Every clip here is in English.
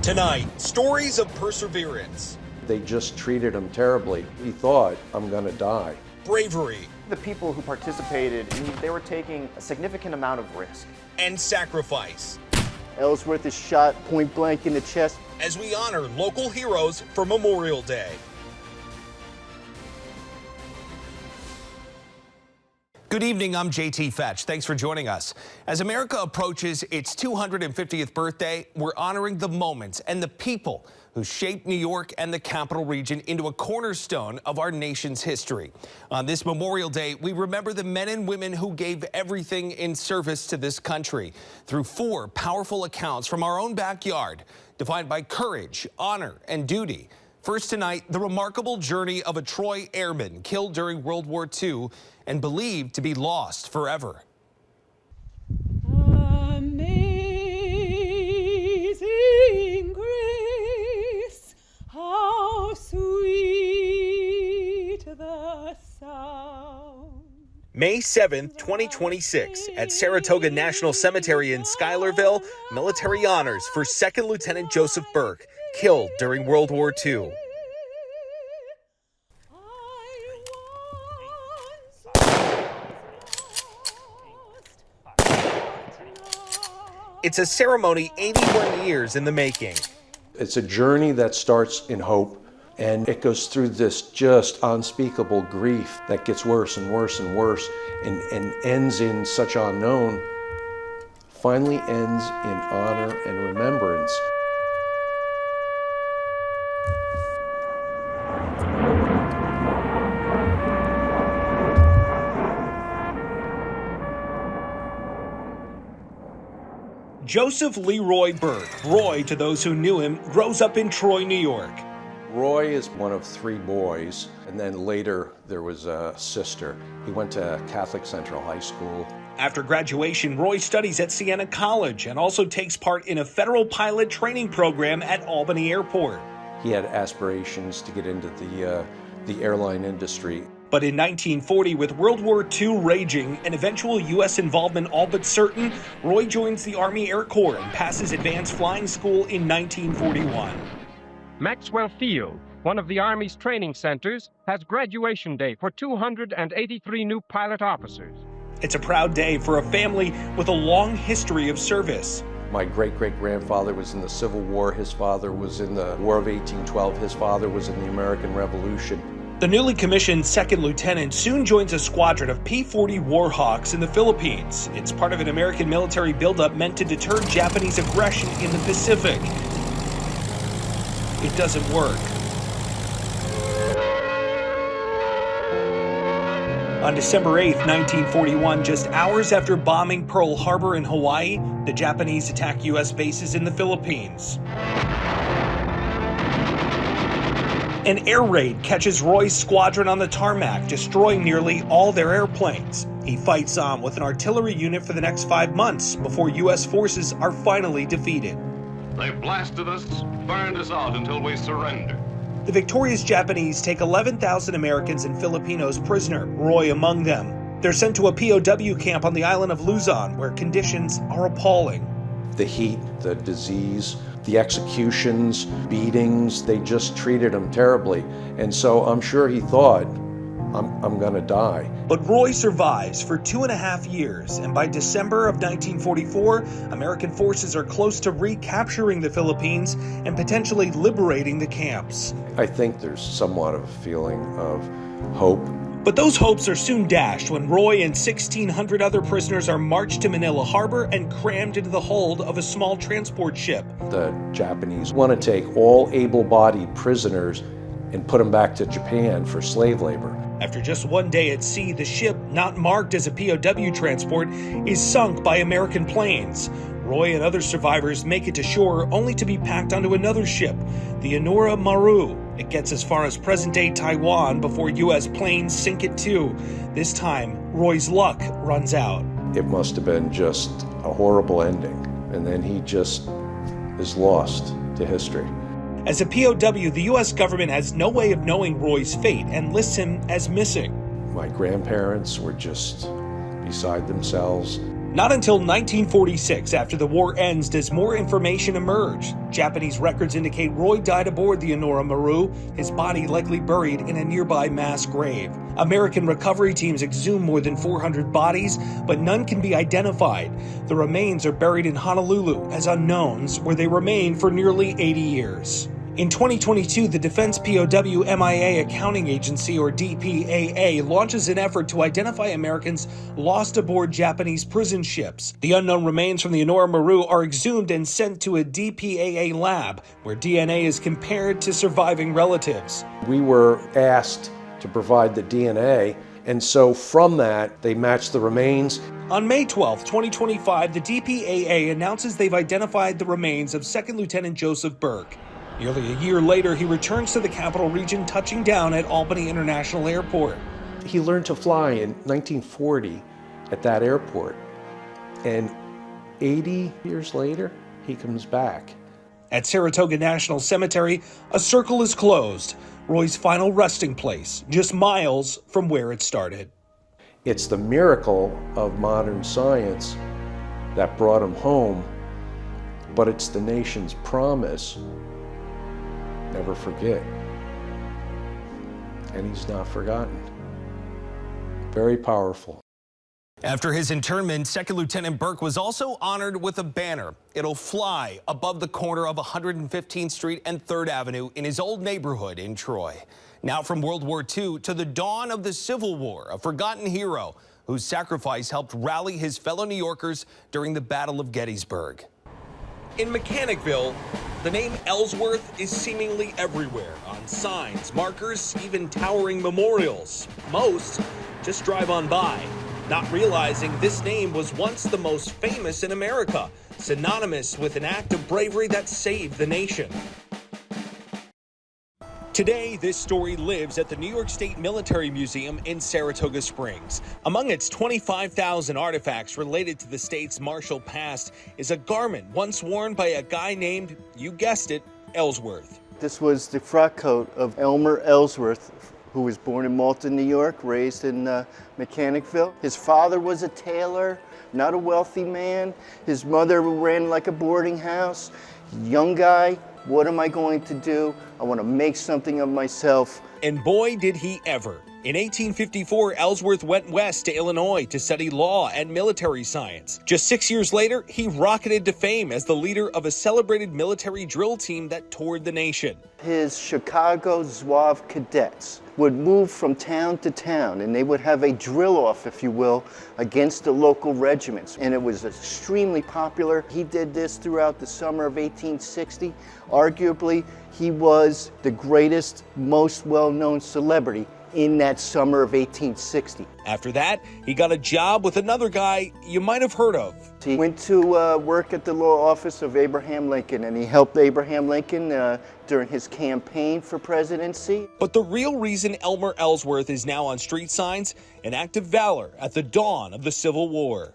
Tonight, stories of perseverance. They just treated him terribly. He thought, I'm gonna die. Bravery. The people who participated, they were taking a significant amount of risk. And sacrifice. Ellsworth is shot point blank in the chest. As we honor local heroes for Memorial Day. Good evening, I'm JT Fetch. Thanks for joining us. As America approaches its 250th birthday, we're honoring the moments and the people who shaped New York and the Capital Region into a cornerstone of our nation's history. On this Memorial Day, we remember the men and women who gave everything in service to this country through 4 powerful accounts from our own backyard, defined by courage, honor, and duty. First tonight, the remarkable journey of a Troy airman killed during World War II and believed to be lost forever. Amazing grace, how sweet the sound. May 7th, 2026, at Saratoga National Cemetery in Schuylerville, military honors for 2nd Lieutenant Joseph Burke, killed during World War II. It's a ceremony 81 years in the making. It's a journey that starts in hope, and it goes through this just unspeakable grief that gets worse and worse and worse, and ends in such unknown, finally ends in honor and remembrance. Joseph Leroy Burke, Roy to those who knew him, grows up in Troy, New York. Roy is one of 3 boys, and then later there was a sister. He went to Catholic Central High School. After graduation, Roy studies at Siena College and also takes part in a federal pilot training program at Albany Airport. He had aspirations to get into the airline industry. But in 1940, with World War II raging and eventual U.S. involvement all but certain, Roy joins the Army Air Corps and passes advanced flying school in 1941. Maxwell Field, one of the Army's training centers, has graduation day for 283 new pilot officers. It's a proud day for a family with a long history of service. My great-great-grandfather was in the Civil War. His father was in the War of 1812. His father was in the American Revolution. The newly commissioned 2nd Lieutenant soon joins a squadron of P-40 Warhawks in the Philippines. It's part of an American military buildup meant to deter Japanese aggression in the Pacific. It doesn't work. On December 8, 1941, just hours after bombing Pearl Harbor in Hawaii, the Japanese attack U.S. bases in the Philippines. An air raid catches Roy's squadron on the tarmac, destroying nearly all their airplanes. He fights on with an artillery unit for the next 5 months before U.S. forces are finally defeated. They blasted us, burned us out until we surrendered. The victorious Japanese take 11,000 Americans and Filipinos prisoner, Roy among them. They're sent to a POW camp on the island of Luzon, where conditions are appalling. The heat, the disease, the executions, beatings, they just treated him terribly. And so I'm sure he thought, I'm gonna die. But Roy survives for 2.5 years, and by December of 1944, American forces are close to recapturing the Philippines and potentially liberating the camps. I think there's somewhat of a feeling of hope. But those hopes are soon dashed when Roy and 1,600 other prisoners are marched to Manila Harbor and crammed into the hold of a small transport ship. The Japanese want to take all able-bodied prisoners and put them back to Japan for slave labor. After just 1 day at sea, the ship, not marked as a POW transport, is sunk by American planes. Roy and other survivors make it to shore only to be packed onto another ship, the Inura Maru. It gets as far as present-day Taiwan before U.S. planes sink it too. This time, Roy's luck runs out. It must have been just a horrible ending, and then he just is lost to history. As a POW, the U.S. government has no way of knowing Roy's fate and lists him as missing. My grandparents were just beside themselves. Not until 1946, after the war ends, does more information emerge. Japanese records indicate Roy died aboard the Honora Maru, his body likely buried in a nearby mass grave. American recovery teams exhume more than 400 bodies, but none can be identified. The remains are buried in Honolulu as unknowns, where they remain for nearly 80 years. In 2022, the Defense POW MIA Accounting Agency, or DPAA, launches an effort to identify Americans lost aboard Japanese prison ships. The unknown remains from the Honora Maru are exhumed and sent to a DPAA lab, where DNA is compared to surviving relatives. We were asked to provide the DNA, and so from that, they matched the remains. On May 12, 2025, the DPAA announces they've identified the remains of 2nd Lieutenant Joseph Burke. Nearly a year later, he returns to the capital region, touching down at Albany International Airport. He learned to fly in 1940 at that airport, and 80 years later, he comes back. At Saratoga National Cemetery, a circle is closed, Roy's final resting place, just miles from where it started. It's the miracle of modern science that brought him home, but it's the nation's promise. Never forget. And he's not forgotten. Very powerful. After his internment, 2nd Lieutenant Burke was also honored with a banner. It'll fly above the corner of 115th Street and 3rd Avenue in his old neighborhood in Troy. Now from World War II to the dawn of the Civil War, a forgotten hero whose sacrifice helped rally his fellow New Yorkers during the Battle of Gettysburg. In Mechanicville, the name Ellsworth is seemingly everywhere, on signs, markers, even towering memorials. Most just drive on by, not realizing this name was once the most famous in America, synonymous with an act of bravery that saved the nation. Today, this story lives at the New York State Military Museum in Saratoga Springs. Among its 25,000 artifacts related to the state's martial past is a garment once worn by a guy named, you guessed it, Ellsworth. This was the frock coat of Elmer Ellsworth, who was born in Malta, New York, raised in Mechanicville. His father was a tailor, not a wealthy man. His mother ran like a boarding house. Young guy. What am I going to do? I want to make something of myself. And boy, did he ever. In 1854, Ellsworth went west to Illinois to study law and military science. Just 6 years later, he rocketed to fame as the leader of a celebrated military drill team that toured the nation. His Chicago Zouave cadets would move from town to town, and they would have a drill-off, if you will, against the local regiments. And it was extremely popular. He did this throughout the summer of 1860. Arguably, he was the greatest, most well-known celebrity in that summer of 1860. After that, he got a job with another guy you might have heard of. He went to work at the law office of Abraham Lincoln, and he helped Abraham Lincoln during his campaign for presidency. But the real reason Elmer Ellsworth is now on street signs, an act of valor at the dawn of the Civil War.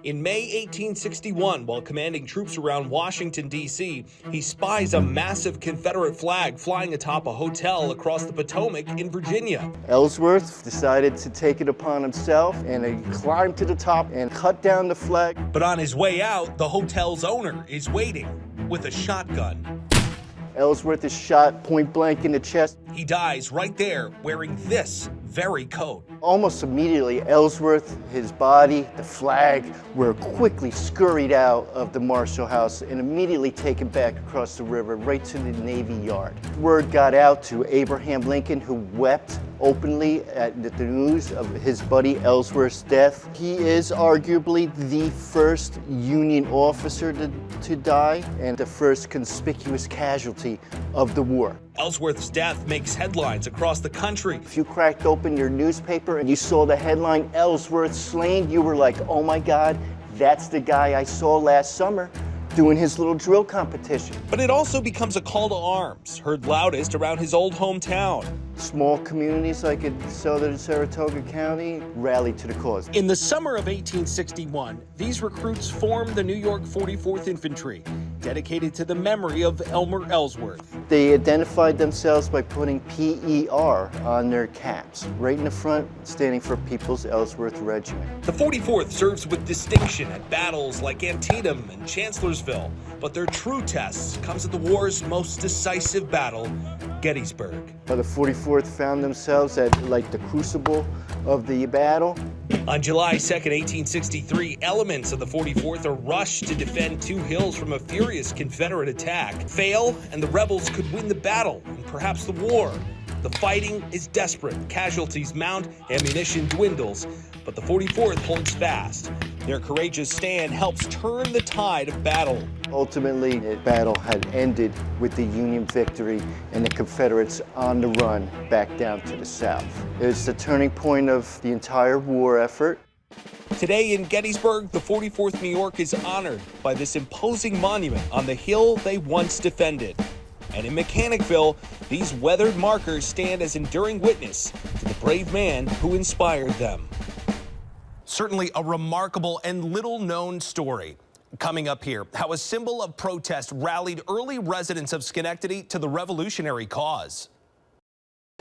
In May 1861, while commanding troops around Washington, D.C., he spies a massive Confederate flag flying atop a hotel across the Potomac in Virginia. Ellsworth decided to take it upon himself, and he climbed to the top and cut down the flag. But on his way out, the hotel's owner is waiting with a shotgun. Ellsworth is shot point blank in the chest. He dies right there wearing this very coat. Almost immediately, Ellsworth, his body, the flag, were quickly scurried out of the Marshall House and immediately taken back across the river right to the Navy Yard. Word got out to Abraham Lincoln, who wept openly at the news of his buddy Ellsworth's death. He is arguably the first Union officer to die and the first conspicuous casualty of the war. Ellsworth's death makes headlines across the country. If you cracked open your newspaper and you saw the headline, Ellsworth slain, you were like, oh my God, that's the guy I saw last summer doing his little drill competition. But it also becomes a call to arms, heard loudest around his old hometown. Small communities like in southern Saratoga County rallied to the cause. In the summer of 1861, these recruits formed the New York 44th Infantry. dedicated to the memory of Elmer Ellsworth. They identified themselves by putting PER on their caps, right in the front, standing for People's Ellsworth Regiment. The 44th serves with distinction at battles like Antietam and Chancellorsville, but their true test comes at the war's most decisive battle, Gettysburg. The 44th found themselves at like the crucible of the battle. On July 2nd, 1863, elements of the 44th are rushed to defend two hills from a furious Confederate attack. Fail, and the rebels could win the battle and perhaps the war. The fighting is desperate. Casualties mount, ammunition dwindles, but the 44th holds fast. Their courageous stand helps turn the tide of battle. Ultimately, the battle had ended with the Union victory and the Confederates on the run back down to the south. It was the turning point of the entire war effort. Today in Gettysburg, the 44th New York is honored by this imposing monument on the hill they once defended. And in Mechanicville, these weathered markers stand as enduring witness to the brave man who inspired them. Certainly a remarkable and little-known story. Coming up here, how a symbol of protest rallied early residents of Schenectady to the revolutionary cause.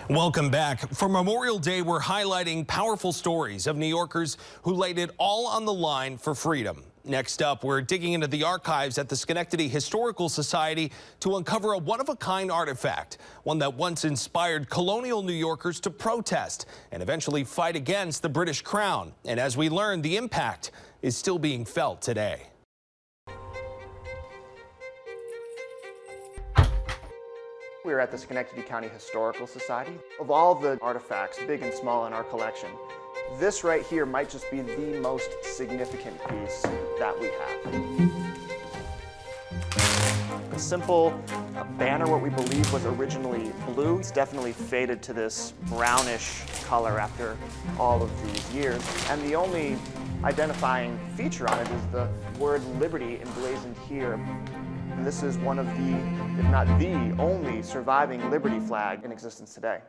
Welcome back. For Memorial Day, we're highlighting powerful stories of New Yorkers who laid it all on the line for freedom. Next up, we're digging into the archives at the Schenectady Historical Society to uncover a one-of-a-kind artifact, one that once inspired colonial New Yorkers to protest and eventually fight against the British Crown. And as we learn, the impact is still being felt today. We're at the Schenectady County Historical Society. Of all the artifacts, big and small, in our collection, this right here might just be the most significant piece that we have. A simple banner, what we believe was originally blue. It's definitely faded to this brownish color after all of these years. And the only identifying feature on it is the word liberty emblazoned here. And this is one of the, if not the only surviving liberty flag in existence today.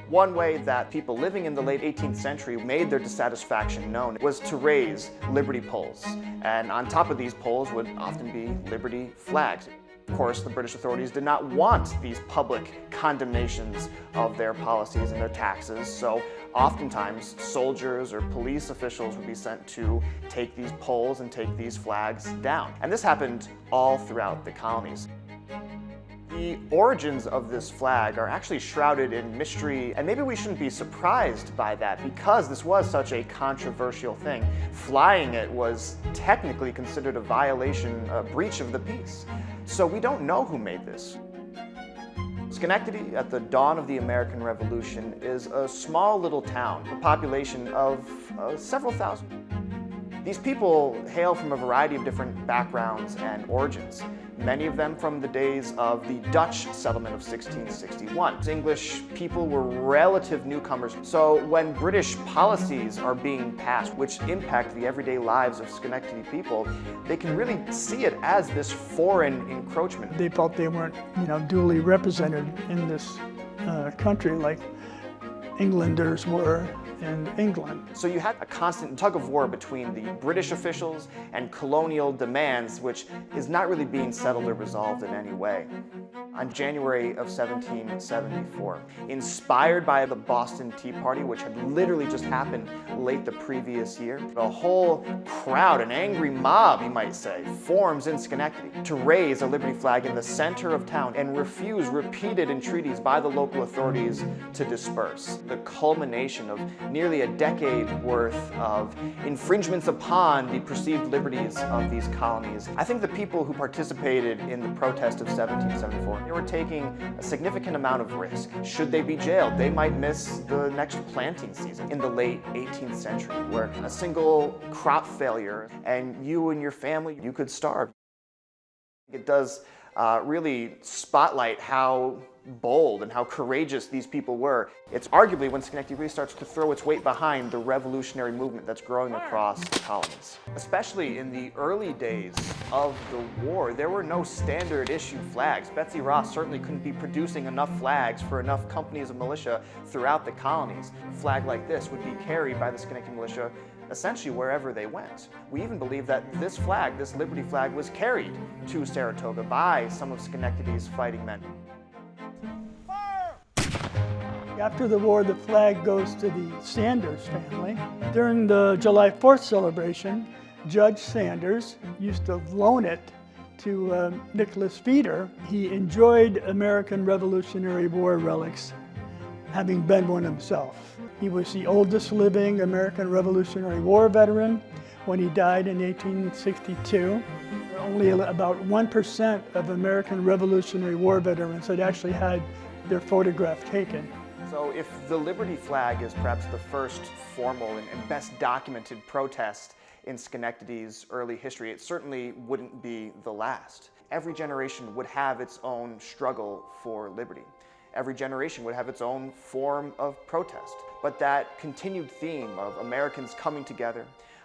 One way that people living in the late 18th century made their dissatisfaction known was to raise liberty poles. And on top of these poles would often be liberty flags. Of course, the British authorities did not want these public condemnations of their policies and their taxes, so oftentimes soldiers or police officials would be sent to take these poles and take these flags down. And this happened all throughout the colonies. The origins of this flag are actually shrouded in mystery, and maybe we shouldn't be surprised by that because this was such a controversial thing. Flying it was technically considered a violation, a breach of the peace. So we don't know who made this. Schenectady, at the dawn of the American Revolution, is a small little town, a population of several thousand. These people hail from a variety of different backgrounds and origins, many of them from the days of the Dutch settlement of 1661. English people were relative newcomers, so when British policies are being passed, which impact the everyday lives of Schenectady people, they can really see it as this foreign encroachment. They felt they weren't, duly represented in this country like Englanders were in England. So you had a constant tug of war between the British officials and colonial demands, which is not really being settled or resolved in any way. On January of 1774, inspired by the Boston Tea Party, which had literally just happened late the previous year, a whole crowd, an angry mob, you might say, forms in Schenectady to raise a liberty flag in the center of town and refuse repeated entreaties by the local authorities to disperse. The culmination of nearly a decade worth of infringements upon the perceived liberties of these colonies. I think the people who participated in the protest of 1774, they were taking a significant amount of risk. Should they be jailed, they might miss the next planting season. In the late 18th century, where a single crop failure and you and your family, you could starve. It does really spotlight how bold and how courageous these people were. It's arguably when Schenectady really starts to throw its weight behind the revolutionary movement that's growing across the colonies. Especially in the early days of the war, there were no standard issue flags. Betsy Ross certainly couldn't be producing enough flags for enough companies of militia throughout the colonies. A flag like this would be carried by the Schenectady militia essentially wherever they went. We even believe that this flag, this Liberty flag, was carried to Saratoga by some of Schenectady's fighting men. After the war, the flag goes to the Sanders family. During the July 4th celebration, Judge Sanders used to loan it to Nicholas Feeder. He enjoyed American Revolutionary War relics, having been one himself. He was the oldest living American Revolutionary War veteran when he died in 1862. Only about 1% of American Revolutionary War veterans had actually had their photograph taken. So if the Liberty flag is perhaps the first formal and best documented protest in Schenectady's early history, it certainly wouldn't be the last. Every generation would have its own struggle for liberty. Every generation would have its own form of protest. But that continued theme of Americans coming together,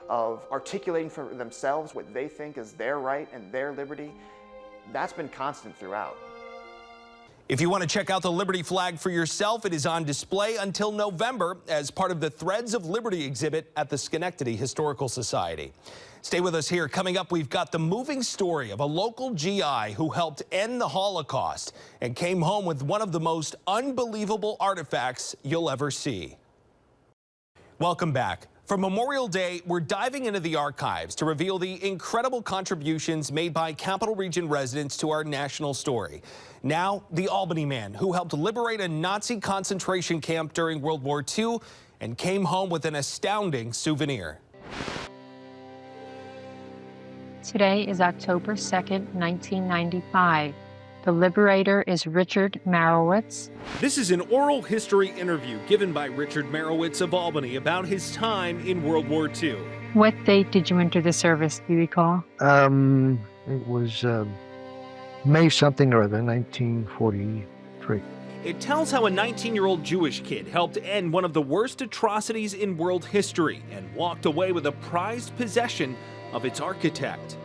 of articulating for themselves what they think is their right and their liberty, that's been constant throughout. If you want to check out the Liberty flag for yourself, it is on display until November as part of the Threads of Liberty exhibit at the Schenectady Historical Society. Stay with us here. Coming up, we've got the moving story of a local GI who helped end the Holocaust and came home with one of the most unbelievable artifacts you'll ever see. Welcome back. For Memorial Day, we're diving into the archives to reveal the incredible contributions made by Capital Region residents to our national story. Now, the Albany man who helped liberate a Nazi concentration camp during World War II and came home with an astounding souvenir. Today is October 2nd, 1995. The liberator is Richard Marowitz. This is an oral history interview given by Richard Marowitz of Albany about his time in World War II. What date did you enter the service, do you recall? It was May something or other, 1943. It tells how a 19-year-old Jewish kid helped end one of the worst atrocities in world history and walked away with a prized possession of its architect.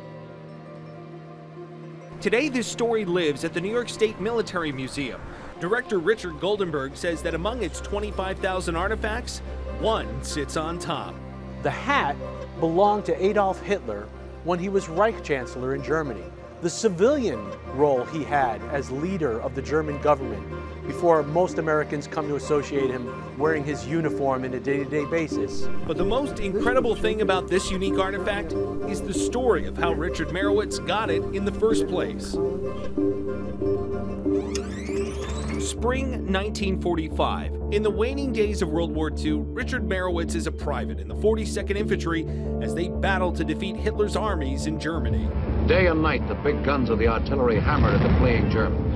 Today, this story lives at the New York State Military Museum. Director Richard Goldenberg says that among its 25,000 artifacts, one sits on top. The hat belonged to Adolf Hitler when he was Reich Chancellor in Germany. The civilian role he had as leader of the German government before most Americans come to associate him wearing his uniform on a day-to-day basis. But the most incredible thing about this unique artifact is the story of how Richard Marowitz got it in the first place. Spring 1945. In the waning days of World War II, Richard Marowitz is a private in the 42nd Infantry as they battle to defeat Hitler's armies in Germany. Day and night, the big guns of the artillery hammered at the fleeing Germans.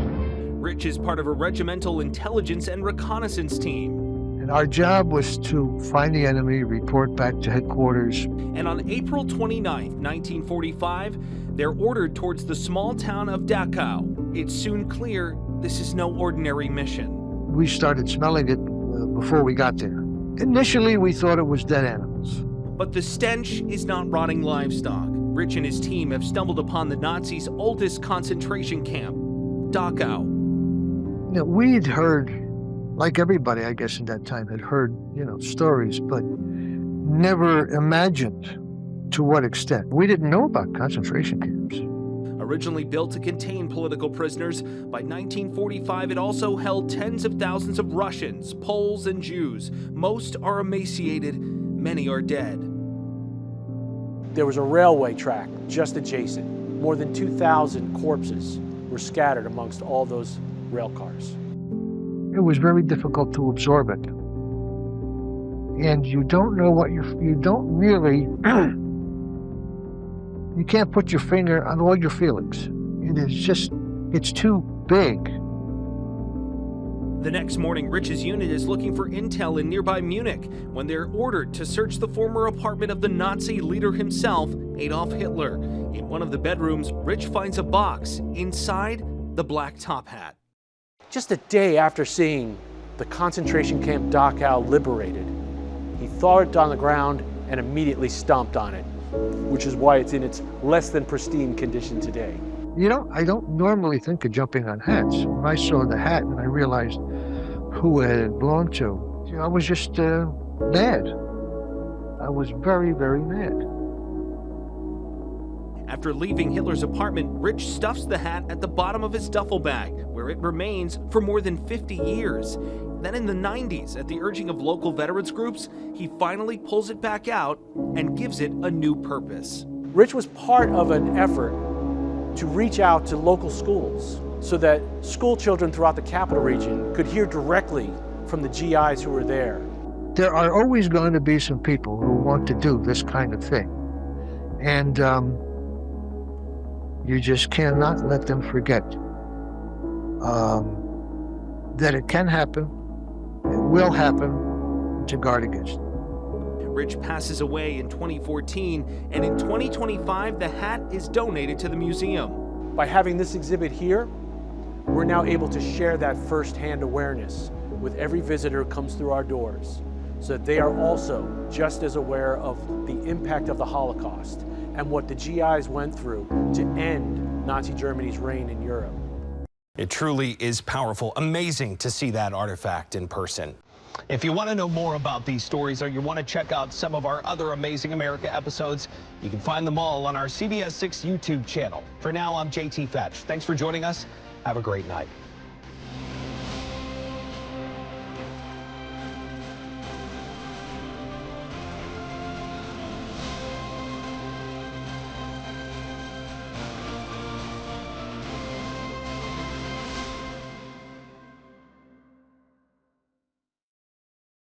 Rich is part of a regimental intelligence and reconnaissance team. And our job was to find the enemy, report back to headquarters. And on April 29, 1945, they're ordered towards the small town of Dachau. It's soon clear this is no ordinary mission. We started smelling it before we got there. Initially, we thought it was dead animals. But the stench is not rotting livestock. Rich and his team have stumbled upon the Nazis' oldest concentration camp, Dachau. You know, we'd heard, like everybody, I guess, in that time, had heard, stories, but never imagined to what extent. We didn't know about concentration camps. Originally built to contain political prisoners, by 1945 it also held tens of thousands of Russians, Poles, and Jews. Most are emaciated, many are dead. There was a railway track just adjacent. More than 2,000 corpses were scattered amongst all those rail cars. It was very difficult to absorb it. And you don't know what you don't really, you can't put your finger on all your feelings. It's too big. The next morning, Rich's unit is looking for intel in nearby Munich when they're ordered to search the former apartment of the Nazi leader himself, Adolf Hitler. In one of the bedrooms, Rich finds a box. Inside, the black top hat. Just a day after seeing the concentration camp Dachau liberated, he threw it on the ground and immediately stomped on it, which is why it's in its less than pristine condition today. You know, I don't normally think of jumping on hats. When I saw the hat and I realized who it belonged to, I was just mad. I was very, very mad. After leaving Hitler's apartment, Rich stuffs the hat at the bottom of his duffel bag, where it remains for more than 50 years. Then in the 90s, at the urging of local veterans groups, he finally pulls it back out and gives it a new purpose. Rich was part of an effort to reach out to local schools so that school children throughout the capital region could hear directly from the GIs who were there. There are always going to be some people who want to do this kind of thing. And you just cannot let them forget that it can happen, it will happen, to guard against it. Rich passes away in 2014, and in 2025, the hat is donated to the museum. By having this exhibit here, we're now able to share that firsthand awareness with every visitor who comes through our doors, so that they are also just as aware of the impact of the Holocaust and what the GIs went through to end Nazi Germany's reign in Europe. It truly is powerful. Amazing to see that artifact in person. If you want to know more about these stories or you want to check out some of our other Amazing America episodes, you can find them all on our CBS 6 YouTube channel. For now, I'm JT Fetch. Thanks for joining us. Have a great night.